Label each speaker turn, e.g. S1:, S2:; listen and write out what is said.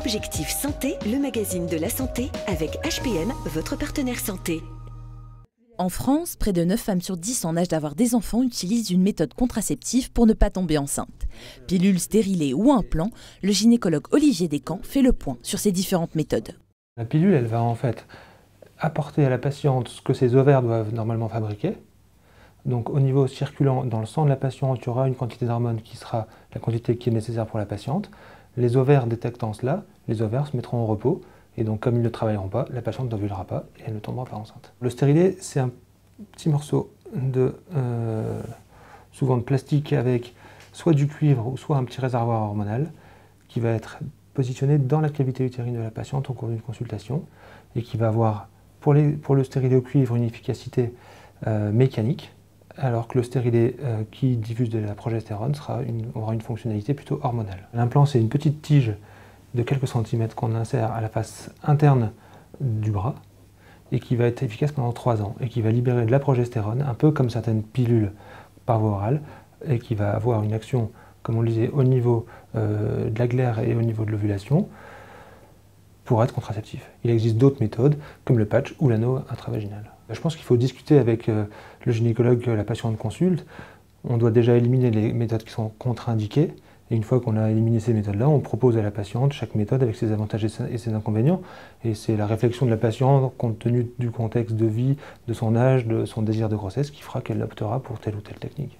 S1: Objectif Santé, le magazine de la santé avec HPM, votre partenaire santé.
S2: En France, près de 9 femmes sur 10 en âge d'avoir des enfants utilisent une méthode contraceptive pour ne pas tomber enceinte. Pilule stérilée ou implant, le gynécologue Olivier Descamps fait le point sur ces différentes méthodes.
S3: La pilule, elle va en fait apporter à la patiente ce que ses ovaires doivent normalement fabriquer. Donc au niveau circulant dans le sang de la patiente, il y aura une quantité d'hormones qui sera la quantité qui est nécessaire pour la patiente. Les ovaires détectant cela, les ovaires se mettront au repos. Et donc, comme ils ne travailleront pas, la patiente n'ovulera pas et elle ne tombera pas enceinte. Le stérilet, c'est un petit morceau souvent de plastique avec soit du cuivre ou soit un petit réservoir hormonal qui va être positionné dans la cavité utérine de la patiente au cours d'une consultation et qui va avoir, pour le stérilet au cuivre, une efficacité mécanique, alors que le stérilet qui diffuse de la progestérone aura une fonctionnalité plutôt hormonale. L'implant, c'est une petite tige de quelques centimètres qu'on insère à la face interne du bras et qui va être efficace pendant 3 ans et qui va libérer de la progestérone, un peu comme certaines pilules par voie orale, et qui va avoir une action, comme on le disait, au niveau de la glaire et au niveau de l'ovulation pour être contraceptif. Il existe d'autres méthodes comme le patch ou l'anneau intravaginal. Je pense qu'il faut discuter avec le gynécologue que la patiente consulte. On doit déjà éliminer les méthodes qui sont contre-indiquées. Et une fois qu'on a éliminé ces méthodes-là, on propose à la patiente chaque méthode avec ses avantages et ses inconvénients. Et c'est la réflexion de la patiente, compte tenu du contexte de vie, de son âge, de son désir de grossesse, qui fera qu'elle optera pour telle ou telle technique.